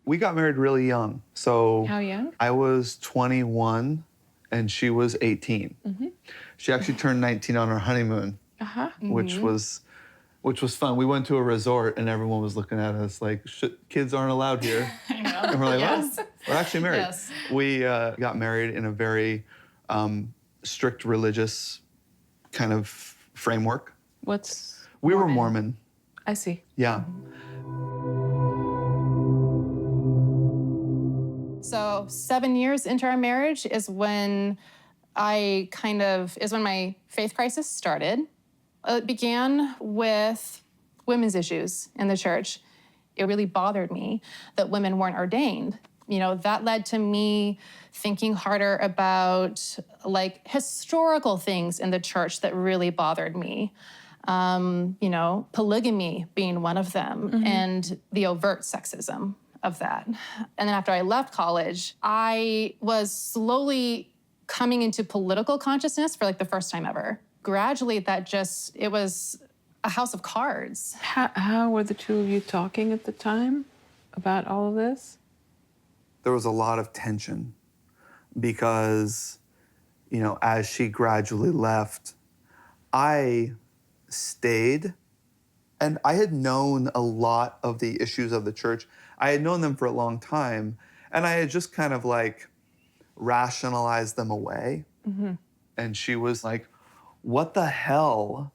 We got married really young. So How young? I was 21 and she was 18. She actually turned 19 on her honeymoon, which was fun. We went to a resort and everyone was looking at us like, kids aren't allowed here. I know. And we're like, Yes. well, we're actually married. Yes. We got married in a very strict religious kind of framework. We were Mormon. I see. Yeah. So 7 years into our marriage is when my faith crisis started. It began with women's issues in the church. It really bothered me that women weren't ordained. You know, that led to me thinking harder about like historical things in the church that really bothered me. You know, polygamy being one of them, and the overt sexism of that. And then after I left college, I was slowly coming into political consciousness for like the first time ever. Gradually, it was a house of cards. How were the two of you talking at the time about all of this? There was a lot of tension because, you know, as she gradually left, I stayed, and I had known a lot of the issues of the church. I had known them for a long time, and I had just kind of like rationalized them away. And she was like, what the hell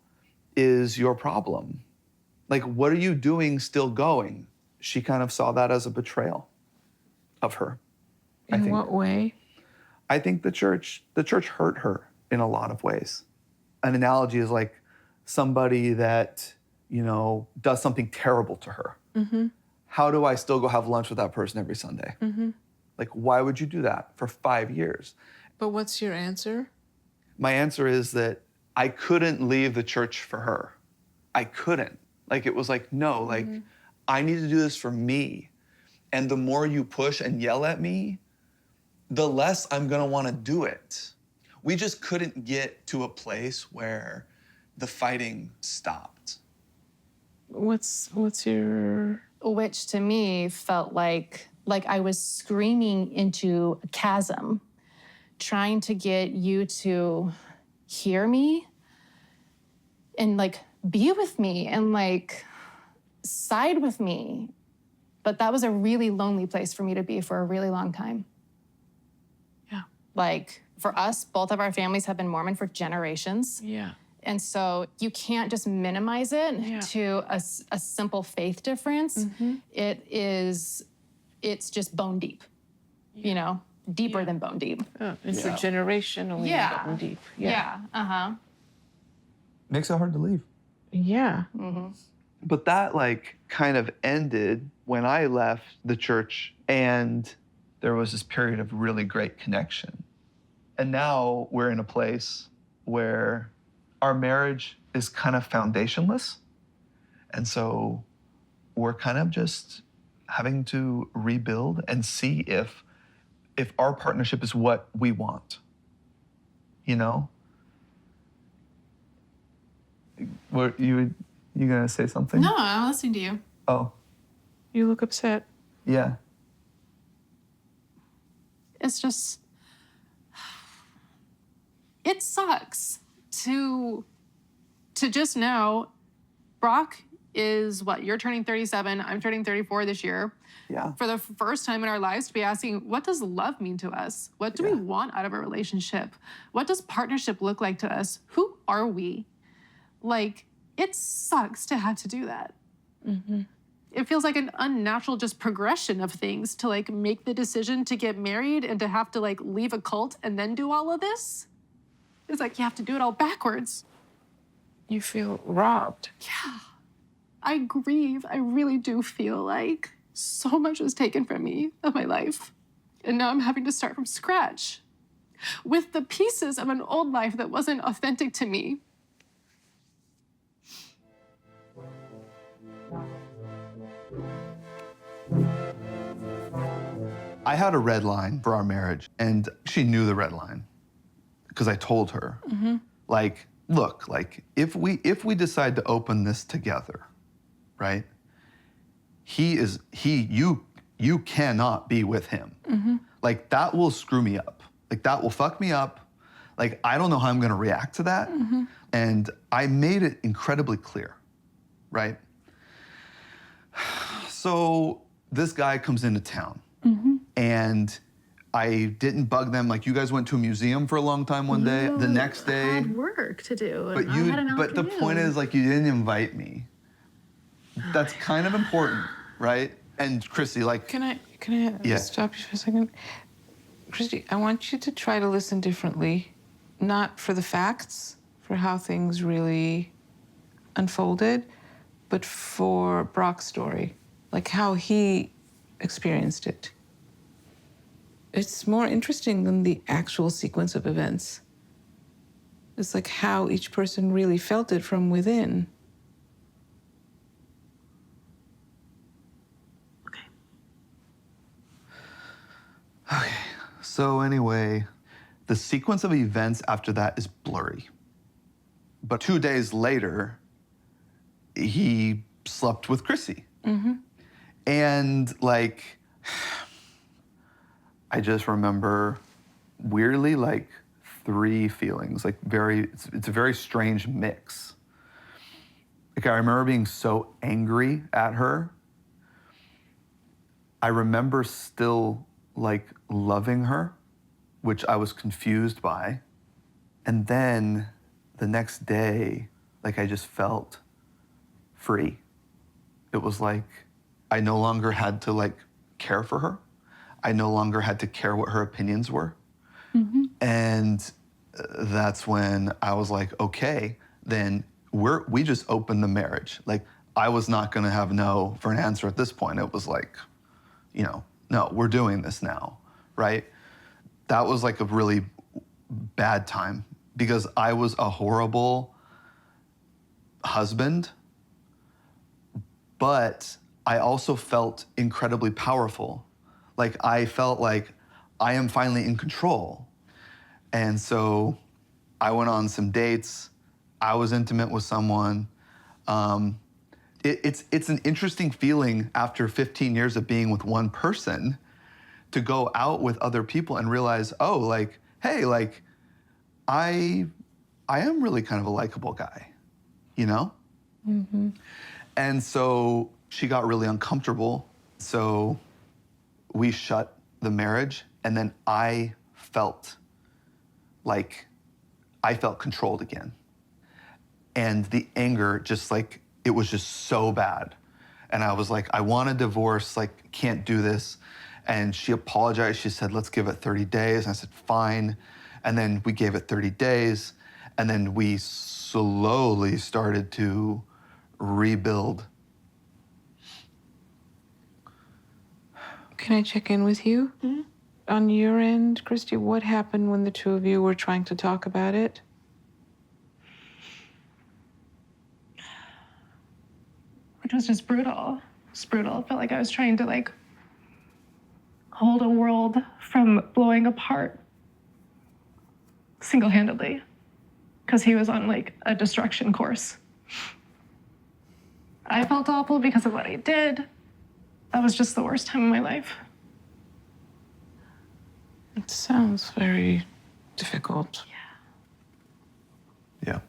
is your problem? Like, what are you doing still going? She kind of saw that as a betrayal of her. In what way? I think the church hurt her in a lot of ways. An analogy is like somebody that, you know, does something terrible to her. How do I still go have lunch with that person every Sunday? Like, why would you do that for 5 years? But what's your answer? My answer is that I couldn't leave the church for her. I couldn't. Like, it was like, no, like, I need to do this for me. And the more you push and yell at me, the less I'm gonna wanna do it. We just couldn't get to a place where the fighting stopped. What's your... Which to me felt like I was screaming into a chasm, trying to get you to hear me and like be with me and like side with me. But that was a really lonely place for me to be for a really long time. Yeah. Like for us, both of our families have been Mormon for generations. Yeah. And so you can't just minimize it to a simple faith difference. It's just bone deep, you know, deeper than bone deep. Oh, intergenerationally bone deep. Makes it hard to leave. Yeah. But that like kind of ended when I left the church, and there was this period of really great connection. And now we're in a place where our marriage is kind of foundationless. And so we're kind of just having to rebuild and see if our partnership is what we want, you know? What, you gonna say something? No, I'm listening to you. Oh. You look upset. Yeah. It's just, it sucks to just know Brock is what, you're turning 37, I'm turning 34 this year. Yeah. For the first time in our lives to be asking, what does love mean to us? What do we want out of a relationship? What does partnership look like to us? Who are we? Like, it sucks to have to do that. It feels like an unnatural just progression of things to like make the decision to get married and to have to like leave a cult and then do all of this. It's like you have to do it all backwards. You feel robbed. Yeah. I grieve. I really do feel like so much was taken from me of my life. And now I'm having to start from scratch with the pieces of an old life that wasn't authentic to me. I had a red line for our marriage, and she knew the red line because I told her, like, look, like if we decide to open this together, right? You you cannot be with him. Like, that will screw me up. Like, that will fuck me up. Like, I don't know how I'm gonna react to that. And I made it incredibly clear, right? So this guy comes into town, and I didn't bug them. Like, you guys went to a museum for a long time one day. The next day, I had work to do. but And I had an but the point is, like, you didn't invite me. That's kind of important, right? And Kristi, like, Can I Yeah. stop you for a second? Kristi, I want you to try to listen differently, not for the facts, for how things really unfolded, but for Brock's story, like how he experienced it. It's more interesting than the actual sequence of events. It's like how each person really felt it from within. Okay. okay. So anyway, the sequence of events after that is blurry. But 2 days later, he slept with Kristi. And like, I just remember weirdly like 3 feelings, like it's a very strange mix. Like, I remember being so angry at her. I remember still like loving her, which I was confused by. And then the next day, like, I just felt free. It was like I no longer had to like care for her. I no longer had to care what her opinions were. And that's when I was like, okay, then we just opened the marriage. Like, I was not gonna have no for an answer at this point. It was like, you know, no, we're doing this now, right? That was like a really bad time because I was a horrible husband, but I also felt incredibly powerful. Like, I felt like I am finally in control. And so I went on some dates. I was intimate with someone. It's an interesting feeling after 15 years of being with one person to go out with other people and realize, oh, like, hey, like, I am really kind of a likable guy, you know? And so she got really uncomfortable. So we shut the marriage, and then I felt controlled again. And the anger just like, it was just so bad. And I was like, I want a divorce, like, can't do this. And she apologized. She said, let's give it 30 days. And I said, fine. And then we gave it 30 days. And then we slowly started to rebuild. Can I check in with you? On your end, Kristi, what happened when the two of you were trying to talk about it? It was just brutal. It's brutal. It felt like I was trying to like hold a world from blowing apart single-handedly because he was on like a destruction course. I felt awful because of what I did. That was just the worst time of my life. It sounds very difficult. Yeah.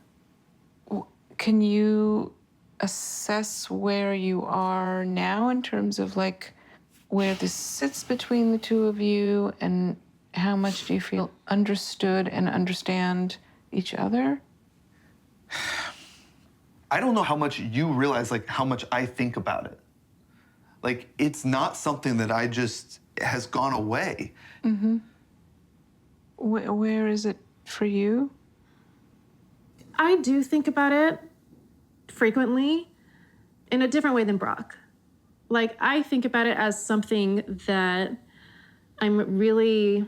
Can you assess where you are now in terms of like where this sits between the two of you, and how much do you feel understood and understand each other? I don't know how much you realize, like, how much I think about it. Like, it's not something that I just has gone away. Where is it for you? I do think about it frequently in a different way than Brock. Like, I think about it as something that I'm really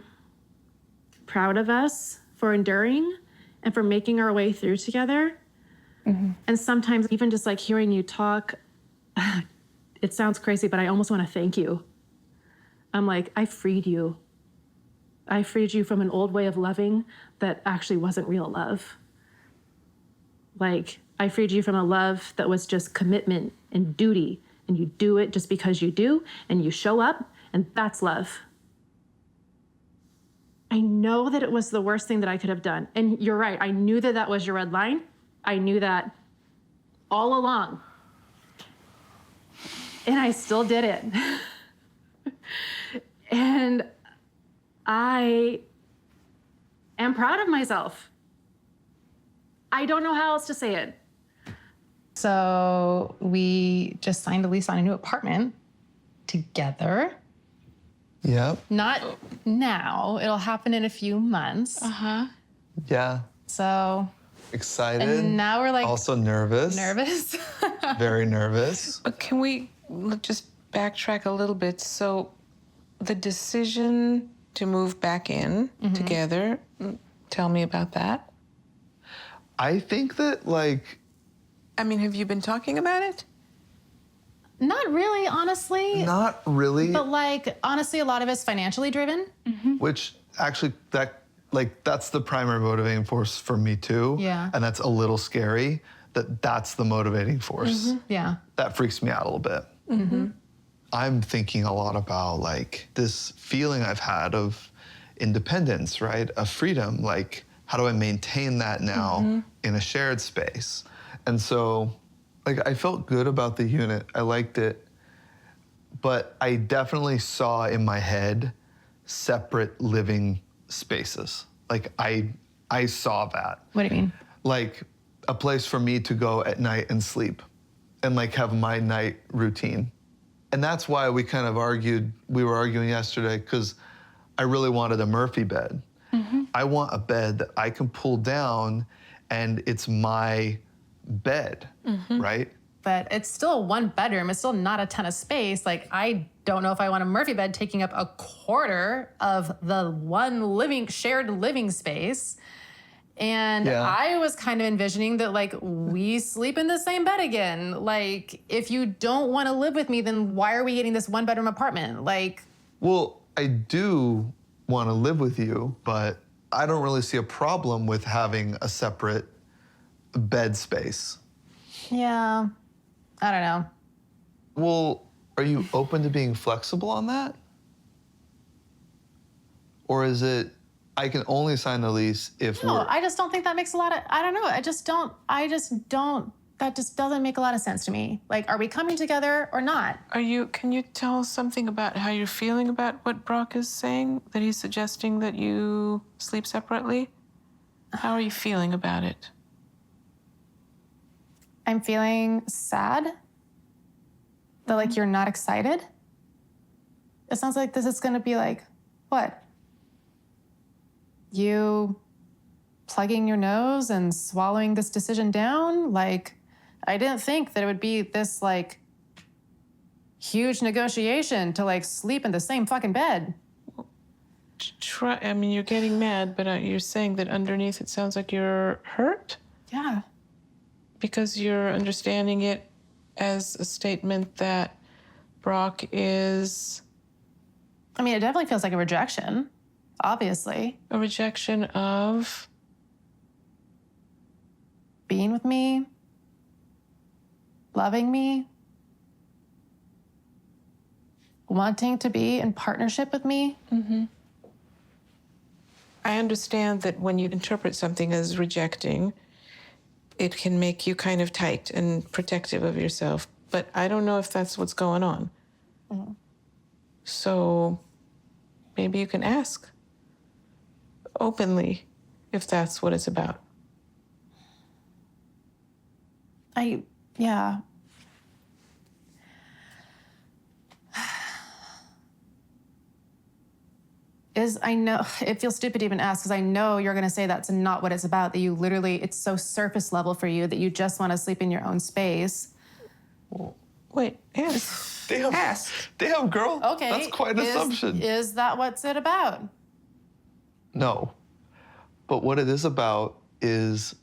proud of us for enduring and for making our way through together. And sometimes even just like hearing you talk, it sounds crazy, but I almost want to thank you. I'm like, I freed you. I freed you from an old way of loving that actually wasn't real love. Like, I freed you from a love that was just commitment and duty, and you do it just because you do, and you show up, And that's love. I know that it was the worst thing that I could have done. And you're right. I knew that that was your red line. I knew that all along. And I still did it. And I am proud of myself. I don't know how else to say it. So we just signed a lease on a new apartment together. Yep. Not now. It'll happen in a few months. Yeah. So, Excited. and now we're like Also nervous. nervous. Very nervous. But can we just backtrack a little bit? So the decision to move back in together, tell me about that. I think that, like, I mean, have you been talking about it? Not really, honestly. not really, But like, honestly, a lot of it's financially driven. which actually, that's the primary motivating force for me too. Yeah. And that's a little scary that's the motivating force. Yeah. That freaks me out a little bit. I'm thinking a lot about like this feeling I've had of independence, right? Of freedom. Like, how do I maintain that now in a shared space? And so, like, I felt good about the unit. I liked it. But I definitely saw in my head separate living spaces. Like, I saw that. What do you mean? Like, a place for me to go at night and sleep and like have my night routine. And that's why we kind of we were arguing yesterday, because I really wanted a Murphy bed. I want a bed that I can pull down and it's my bed, right? But it's still a one bedroom. It's still not a ton of space. Like, I don't know if I want a Murphy bed taking up a quarter of the one shared living space. And Yeah. I was kind of envisioning that, like, we sleep in the same bed again. Like, if you don't want to live with me, then why are we getting this one bedroom apartment? Like, Well, I do want to live with you, but I don't really see a problem with having a separate bed space. yeah, I don't know. Well, are you open to being flexible on that? Or is it, I can only sign the lease if No, we're... I just don't think that makes a lot of, I don't know. I just don't, that just doesn't make a lot of sense to me. Like, are we coming together or not? Can you tell us something about how you're feeling about what Brock is saying, that he's suggesting that you sleep separately? How are you feeling about it? I'm feeling sad that, like, you're not excited. It sounds like this is gonna be like, what? You plugging your nose and swallowing this decision down? Like, I didn't think that it would be this, like, huge negotiation to, like, sleep in the same fucking bed. I mean, you're getting mad, but you're saying that underneath it sounds like you're hurt? Yeah. Because you're understanding it as a statement that Brock is I mean, it definitely feels like a rejection, obviously. a rejection of... Being with me, loving me, wanting to be in partnership with me. I understand that when you interpret something as rejecting, it can make you kind of tight and protective of yourself. But I don't know if that's what's going on. So maybe you can ask openly if that's what it's about. Yeah. I know, it feels stupid to even ask, because I know you're going to say that's not what it's about, that you literally, it's so surface level for you that you just want to sleep in your own space. Wait, ask. Damn. Ask. Damn, girl. Okay. That's quite an assumption. Is that what's it about? No. But what it is about is,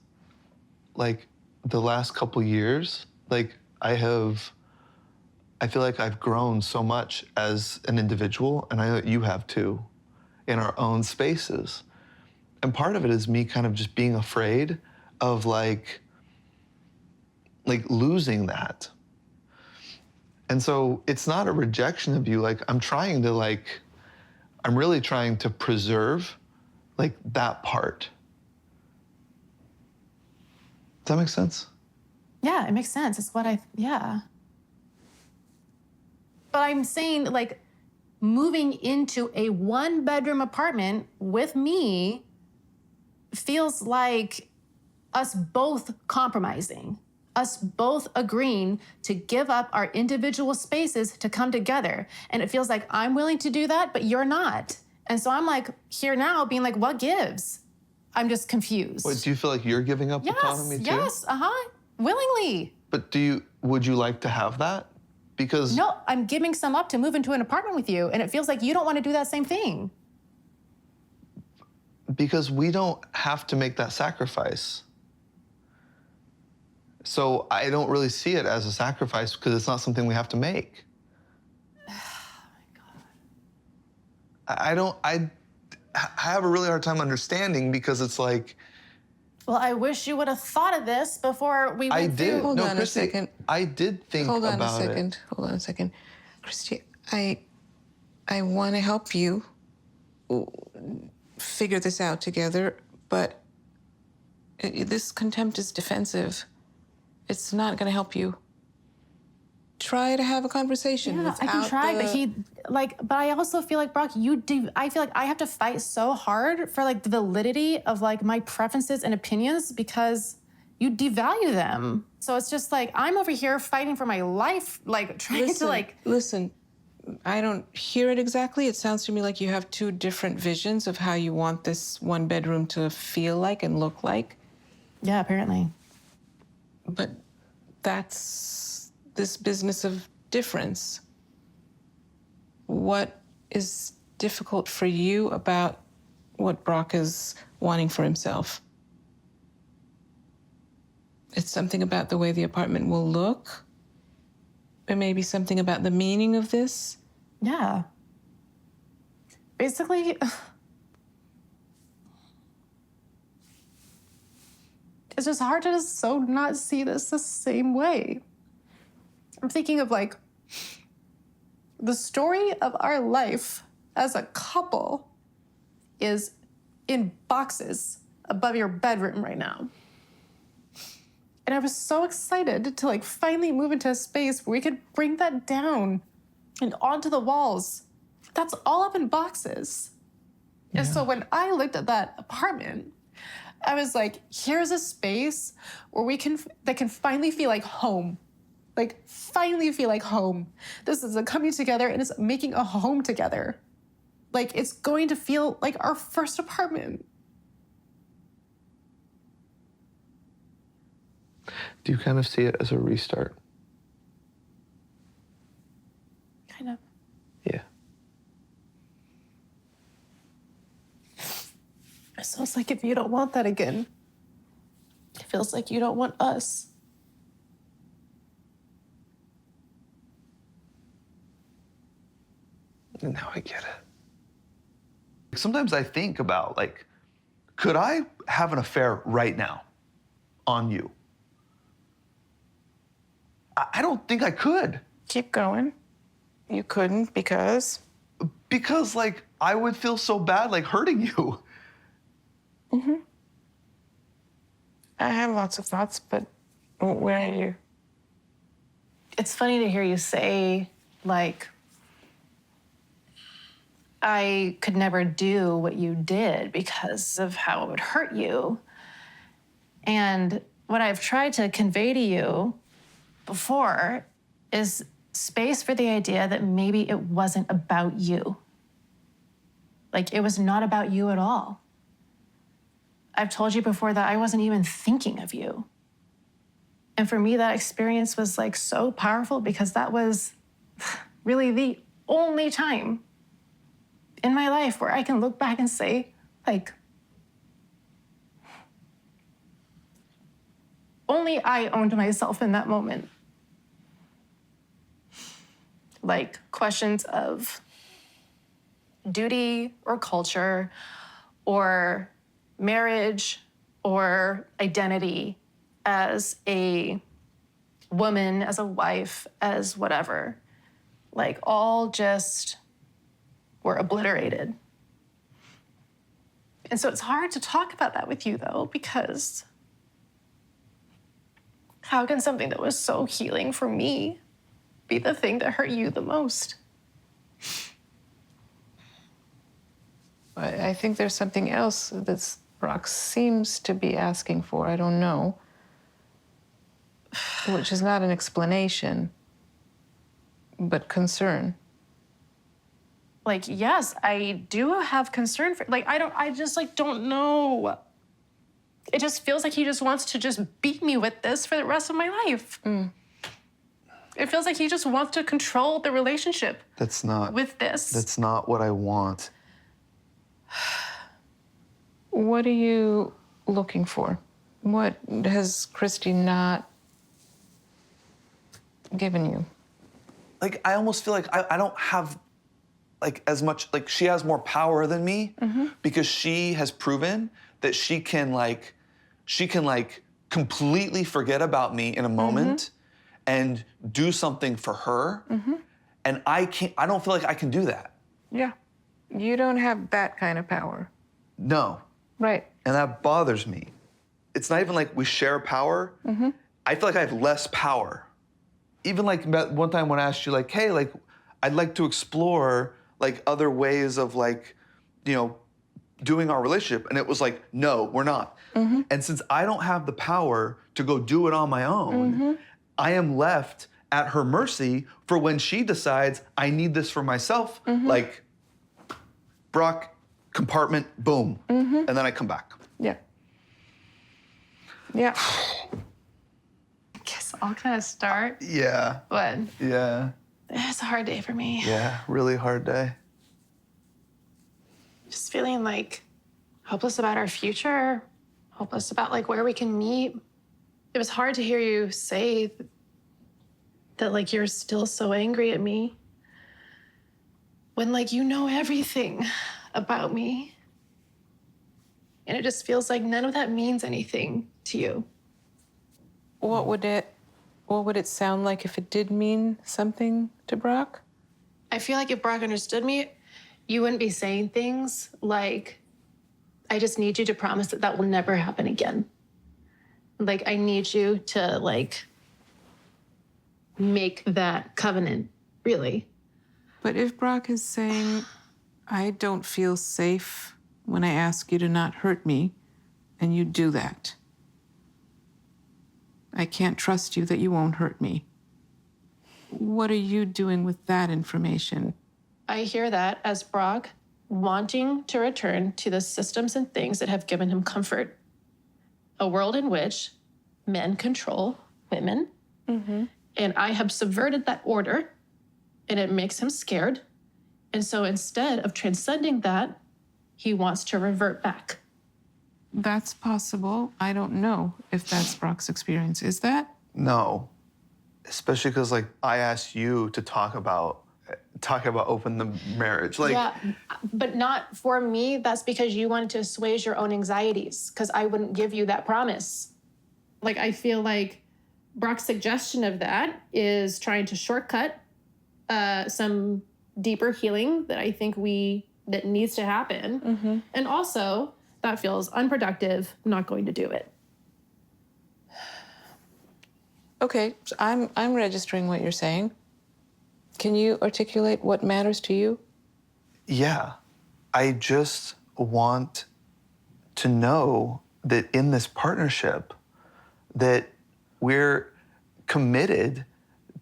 like, the last couple years, like, I feel like I've grown so much as an individual, and I know that you have too, in our own spaces. And part of it is me kind of just being afraid of like losing that. And so it's not a rejection of you. Like, I'm really trying to preserve like that part. Does that make sense? Yeah, it makes sense. It's what yeah. But I'm saying, like, moving into a 1-bedroom apartment with me feels like us both compromising, us both agreeing to give up our individual spaces to come together. And it feels like I'm willing to do that, but you're not. And so I'm like, here now being like, what gives? I'm just confused. Wait, do you feel like you're giving up autonomy too? Yes, willingly. But would you like to have that? Because No, I'm giving some up to move into an apartment with you, and it feels like you don't want to do that same thing. Because we don't have to make that sacrifice. So I don't really see it as a sacrifice because it's not something we have to make. Oh my God. I have a really hard time understanding because it's like, well, I wish you would have thought of this before we went through. Hold on Kristi, a second. I did think about it. Hold on a second. Kristi, I want to help you figure this out together, but this contempt is defensive. It's not going to help you. Try to have a conversation. Yeah, I can try, but I also feel like, Brock, I feel like I have to fight so hard for like the validity of like my preferences and opinions because you devalue them. So it's just like, I'm over here fighting for my life, like trying to like. Listen, I don't hear it exactly. It sounds to me like you have two different visions of how you want this 1-bedroom to feel like and look like. Yeah, apparently. But that's this business of difference. What is difficult for you about what Brock is wanting for himself? It's something about the way the apartment will look? Or maybe something about the meaning of this? Yeah. Basically, it's just hard to just so not see this the same way. I'm thinking of like the story of our life as a couple is in boxes above your bedroom right now. And I was so excited to like finally move into a space where we could bring that down and onto the walls. That's all up in boxes. Yeah. And so when I looked at that apartment, I was like, here's a space where that can finally feel like home. Like, finally feel like home. This is a coming together and it's making a home together. Like, it's going to feel like our first apartment. Do you kind of see it as a restart? Kind of. Yeah. So it's like if you don't want that again, it feels like you don't want us. And now I get it. Sometimes I think about, like, could I have an affair right now on you? I don't think I could. Keep going. You couldn't because? Because, like, I would feel so bad, like, hurting you. Mm-hmm. I have lots of thoughts, but where are you? It's funny to hear you say, like, I could never do what you did because of how it would hurt you. And what I've tried to convey to you before is space for the idea that maybe it wasn't about you. Like, it was not about you at all. I've told you before that I wasn't even thinking of you. And for me, that experience was like so powerful because that was really the only time in my life where I can look back and say, like, only I owned myself in that moment. Like, questions of duty or culture or marriage or identity as a woman, as a wife, as whatever, like all just were obliterated. And so it's hard to talk about that with you, though, because how can something that was so healing for me be the thing that hurt you the most? I think there's something else that Brock seems to be asking for. I don't know. Which is not an explanation, but concern. Like, yes, I do have concern for, like, I just, like, don't know. It just feels like he just wants to just beat me with this for the rest of my life. It feels like he just wants to control the relationship That's not with this. That's not what I want. What are you looking for? What has Kristi not given you? Like, I almost feel like I don't have like as much, like she has more power than me because she has proven that she can completely forget about me in a moment and do something for her. And I don't feel like I can do that. Yeah. You don't have that kind of power. No. Right. And that bothers me. It's not even like we share power. I feel like I have less power. Even like one time when I asked you, like, hey, like, I'd like to explore like other ways of like, you know, doing our relationship. And it was like, no, we're not. And since I don't have the power to go do it on my own, I am left at her mercy for when she decides I need this for myself, like, Brock, compartment, boom. And then I come back. Yeah. Yeah. I guess I'll kind of start, Yeah. but Yeah. it's a hard day for me. Yeah. Really hard day. Just feeling like hopeless about our future, hopeless about like where we can meet. It was hard to hear you say that like you're still so angry at me when like you know everything about me. And it just feels like none of that means anything to you. What would it sound like if it did mean something to Brock? I feel like if Brock understood me, you wouldn't be saying things like, I just need you to promise that that will never happen again. Like, I need you to, like, make that covenant, really. But if Brock is saying, I don't feel safe when I ask you to not hurt me, and you do that, I can't trust you that you won't hurt me. What are you doing with that information? I hear that as Brock wanting to return to the systems and things that have given him comfort. A world in which men control women. And I have subverted that order, and it makes him scared. And so instead of transcending that, he wants to revert back. That's possible. I don't know if that's Brock's experience. Is that? No. Especially because like I asked you to talk about open the marriage. Like, yeah, but not for me. That's because you wanted to assuage your own anxieties, because I wouldn't give you that promise. Like, I feel like Brock's suggestion of that is trying to shortcut some deeper healing that I think that needs to happen. And also, that feels unproductive, not going to do it. Okay, so I'm registering what you're saying. Can you articulate what matters to you? yeah, I just want to know that in this partnership that we're committed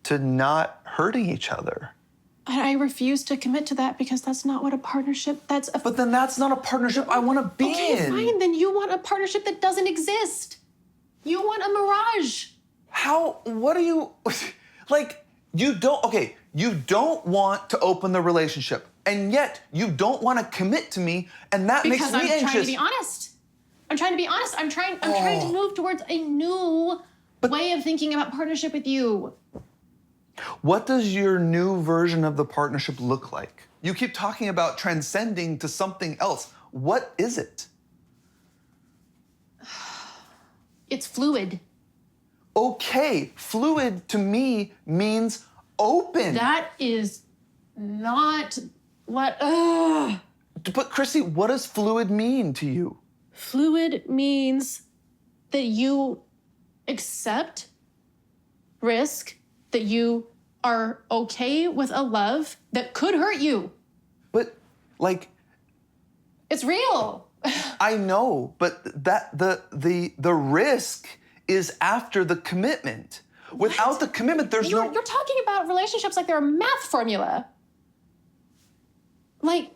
to not hurting each other. I refuse to commit to that because that's not what a partnership, that's a... But then that's not a partnership I want to be Okay, in. fine, then you want a partnership that doesn't exist. You want a mirage. How, what are you, like, you don't want to open the relationship, and yet you don't want to commit to me, and that Because makes me I'm anxious. trying to be honest. I'm trying to be honest. I'm trying to move towards a new way of thinking about partnership with you. What does your new version of the partnership look like? You keep talking about transcending to something else. What is it? It's fluid. okay. Fluid to me means open. That is not what. But Chrissy, what does fluid mean to you? Fluid means that you accept risk, that you are okay with a love that could hurt you. But like, It's real. I know, but that the risk is after the commitment. Without the commitment, there's You're no. talking about relationships like they're a math formula. Like,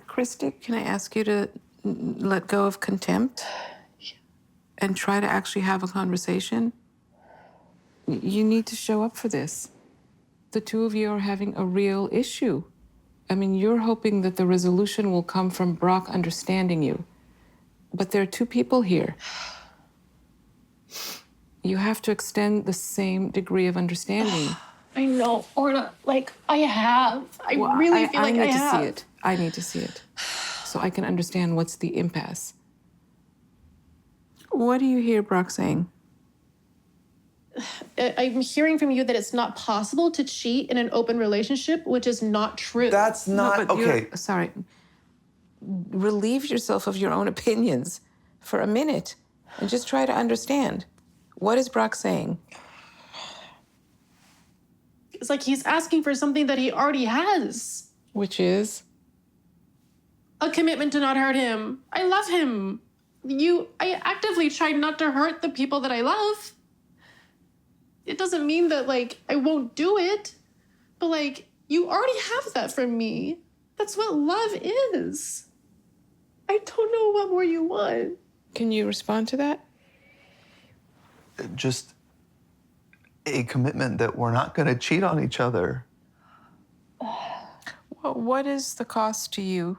Kristi, can I ask you to let go of contempt and try to actually have a conversation? You need to show up for this. The two of you are having a real issue. I mean, you're hoping that the resolution will come from Brock understanding you. But there are two people here. You have to extend the same degree of understanding. I know, Orna, like, I have. I really feel like I need have. to see it. I need to see it. So I can understand what's the impasse. What do you hear Brock saying? I'm hearing from you that it's not possible to cheat in an open relationship, which is not true. That's not No, but okay. Sorry. Relieve yourself of your own opinions for a minute and just try to understand. What is Brock saying? It's like he's asking for something that he already has. Which is? A commitment to not hurt him. I love him. I actively try not to hurt the people that I love. It doesn't mean that, like, I won't do it. But, like, you already have that from me. That's what love is. I don't know what more you want. Can you respond to that? Just a commitment that we're not going to cheat on each other. Well, what is the cost to you?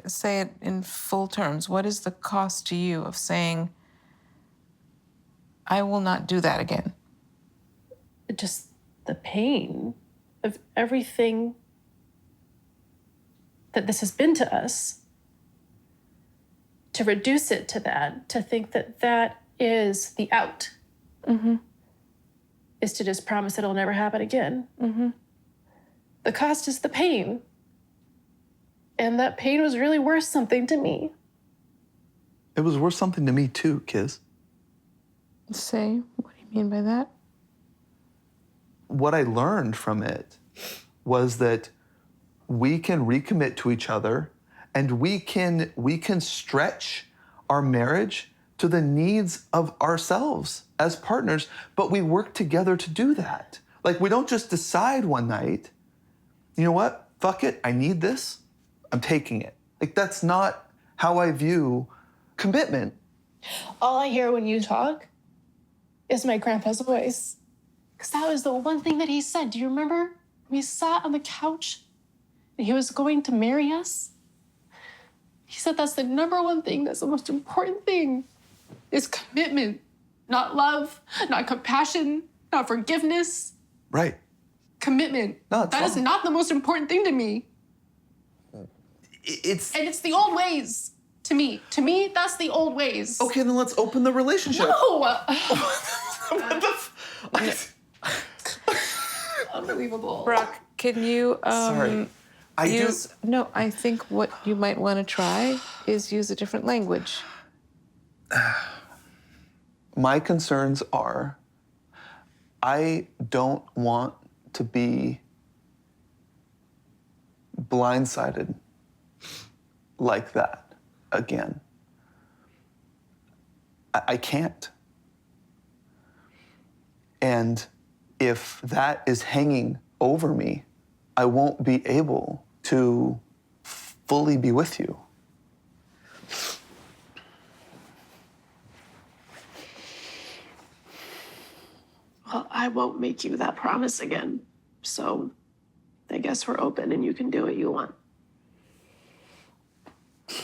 Say it in full terms. What is the cost to you of saying, I will not do that again? Just the pain of everything that this has been to us. To reduce it to that, to think that that is the out, is to just promise it'll never happen again. The cost is the pain. And that pain was really worth something to me. It was worth something to me too, Kiz. Say, what do you mean by that? What I learned from it was that we can recommit to each other and we can stretch our marriage to the needs of ourselves as partners, but we work together to do that. Like, we don't just decide one night, you know what, fuck it, I need this, I'm taking it. Like, that's not how I view commitment. All I hear when you talk is my grandpa's voice. Because that was the one thing that he said. Do you remember? We sat on the couch and he was going to marry us. He said that's the number one thing, that's the most important thing, is commitment. Not love, not compassion, not forgiveness. Right. Commitment. No, it's that is wrong. not the most important thing to me. It's And it's the old ways to me. To me, that's the old ways. okay. Then let's open the relationship. No! What the Unbelievable. Brock, can you Sorry. I use... No, I think what you might want to try is use a different language. My concerns are, I don't want to be blindsided like that again. I can't. And if that is hanging over me, I won't be able to fully be with you. Well, I won't make you that promise again. So I guess we're open and you can do what you want.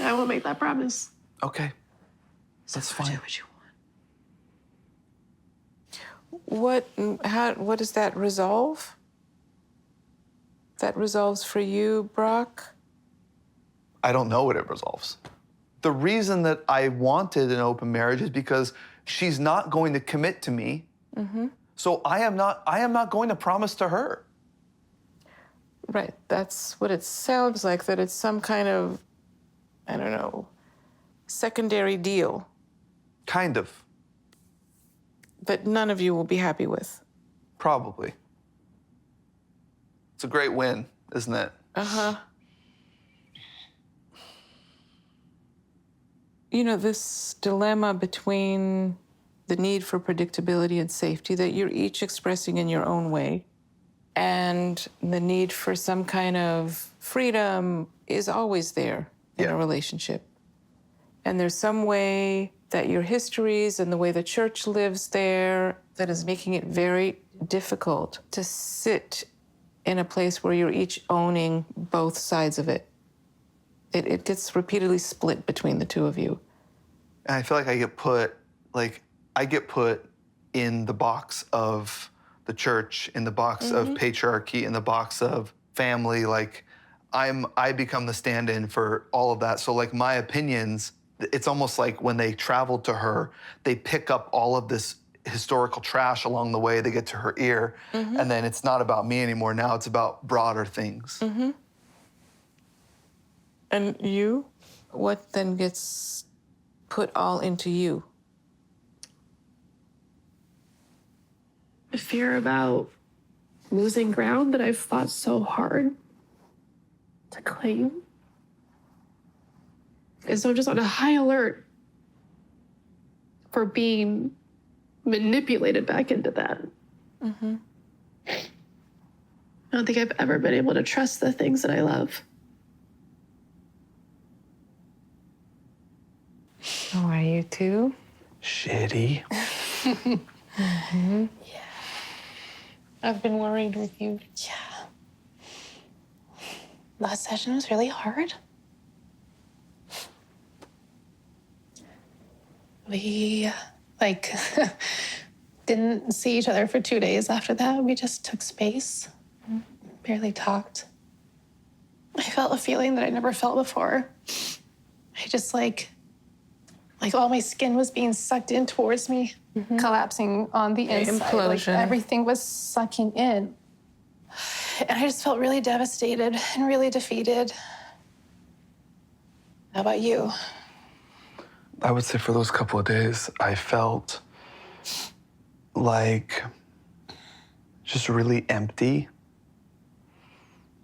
I won't make that promise. Okay. That's Do fine. what you want. What does that resolve? That resolves for you, Brock? I don't know what it resolves. The reason that I wanted an open marriage is because She's not going to commit to me. So I am not going to promise to her. Right. That's what it sounds like, that it's some kind of, I don't know, secondary deal Kind of, that none of you will be happy with. probably. It's a great win, isn't it? You know, this dilemma between the need for predictability and safety that you're each expressing in your own way, and the need for some kind of freedom is always there in a relationship. And there's some way that your histories and the way the church lives there that is making it very difficult to sit in a place where you're each owning both sides of it. It gets repeatedly split between the two of you. And I feel like I get put in the box of the church, in the box of patriarchy, in the box of family. Like I become the stand-in for all of that. So like my opinions, it's almost like when they travel to her, they pick up all of this historical trash along the way. They get to her ear, and then it's not about me anymore. Now it's about broader things. And you? What then gets put all into you? I fear about losing ground that I've fought so hard to claim. And so I'm just on a high alert for being manipulated back into that. I don't think I've ever been able to trust the things that I love. Oh, are you too? Shitty. I've been worried with you. Yeah. Last session was really hard. We, didn't see each other for 2 days after that. We just took space, barely talked. I felt a feeling that I never felt before. I just like all my skin was being sucked in towards me, collapsing on the inside. Implosion. Like everything was sucking in. And I just felt really devastated and really defeated. How about you? I would say for those couple of days, I felt like just really empty,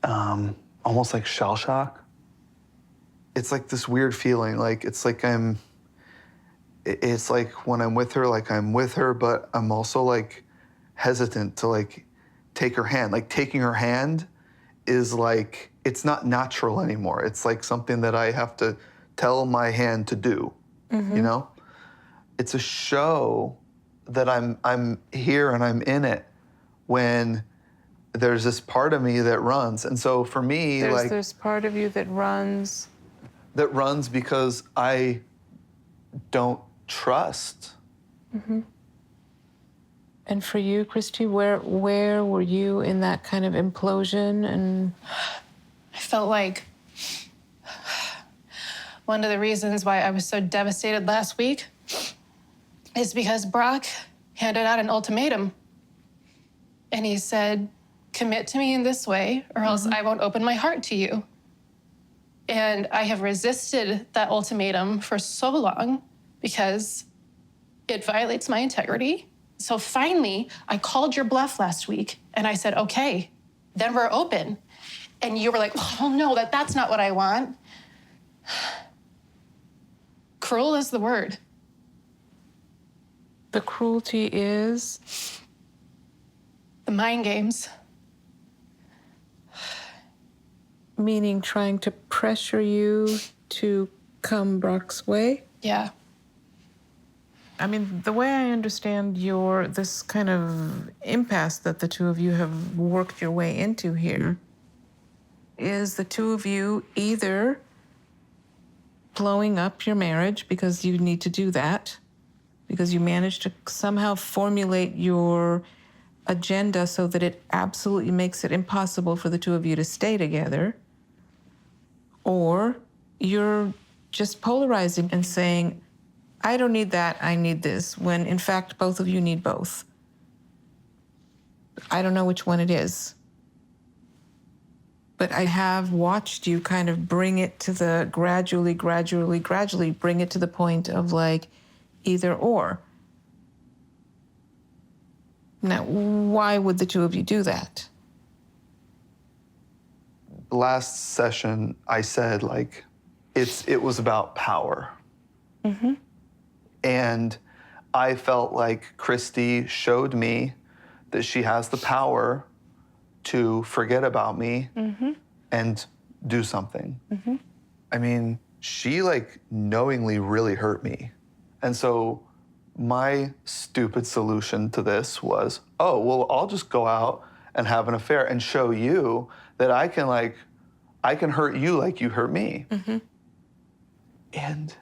almost like shell shock. It's like this weird feeling, like it's like when I'm with her, like I'm with her, but I'm also like hesitant to like take her hand. Like taking her hand is like, it's not natural anymore. It's like something that I have to tell my hand to do, you know? It's a show that I'm here and I'm in it when there's this part of me that runs. And so for me, There's this part of you that runs. That runs because I don't trust. And for you, Kristi, where were you in that kind of implosion? And I felt like one of the reasons why I was so devastated last week is because Brock handed out an ultimatum. And he said, commit to me in this way or else I won't open my heart to you. And I have resisted that ultimatum for so long because it violates my integrity. So finally, I called your bluff last week and I said, okay, then we're open. And you were like, oh no, that's not what I want. Cruel is the word. the cruelty is? The mind games. Meaning trying to pressure you to come Brock's way? Yeah. I mean, the way I understand this kind of impasse that the two of you have worked your way into here is the two of you either blowing up your marriage because you need to do that, because you managed to somehow formulate your agenda so that it absolutely makes it impossible for the two of you to stay together, or you're just polarizing and saying, I don't need that, I need this, when in fact both of you need both. I don't know which one it is. But I have watched you kind of bring it to the gradually bring it to the point of like either or. Now, why would the two of you do that? Last session, I said like, it was about power. And I felt like Kristi showed me that she has the power to forget about me and do something. I mean, she like knowingly really hurt me. And so my stupid solution to this was, oh, well, I'll just go out and have an affair and show you that I can hurt you like you hurt me. And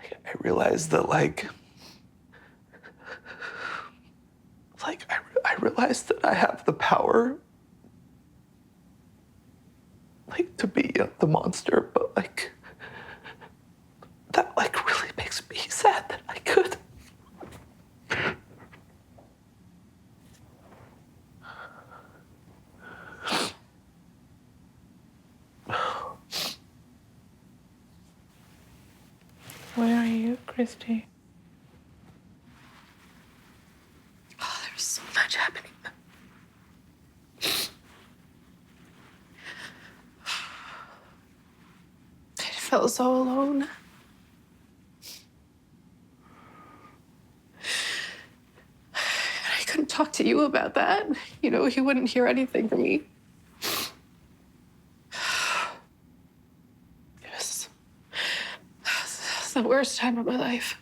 I realized that I realized that I have the power to be the monster, but that really makes me sad that I could. Where are you, Kristi? Oh, there's so much happening. I felt so alone. I couldn't talk to you about that. You know, you wouldn't hear anything from me. It was the worst time of my life.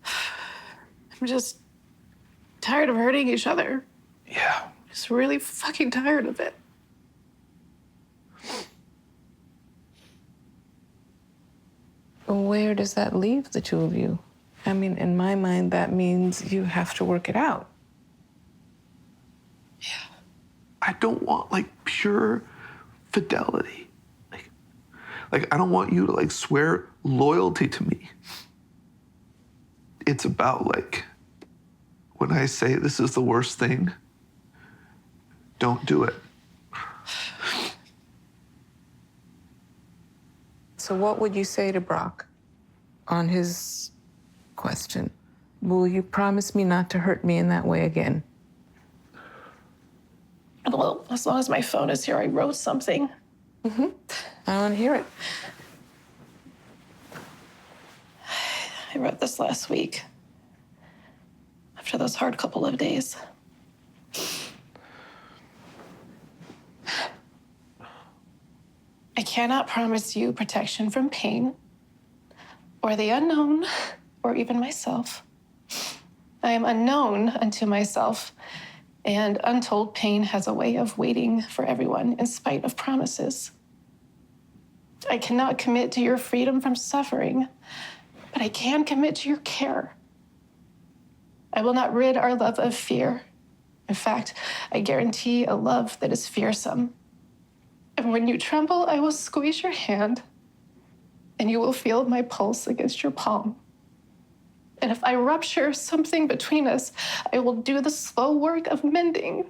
I'm just tired of hurting each other. Yeah. Just really fucking tired of it. Where does that leave the two of you? I mean, in my mind, that means you have to work it out. I don't want pure fidelity. I don't want you to swear loyalty to me. It's about when I say this is the worst thing, don't do it. So what would you say to Brock on his question? Will you promise me not to hurt me in that way again? Well, as long as my phone is here, I wrote something. I want to hear it. I wrote this last week, after those hard couple of days. I cannot promise you protection from pain, or the unknown, or even myself. I am unknown unto myself, and untold pain has a way of waiting for everyone in spite of promises. I cannot commit to your freedom from suffering, but I can commit to your care. I will not rid our love of fear. In fact, I guarantee a love that is fearsome. And when you tremble, I will squeeze your hand, and you will feel my pulse against your palm. And if I rupture something between us, I will do the slow work of mending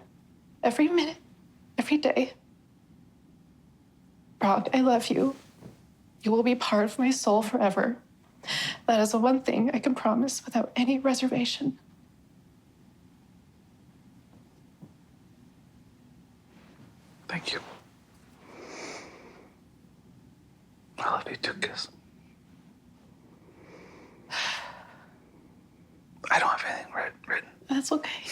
every minute, every day. Brock, I love you. You will be part of my soul forever. That is the one thing I can promise without any reservation. Thank you. I love you too, Kiss. I don't have anything written. That's okay.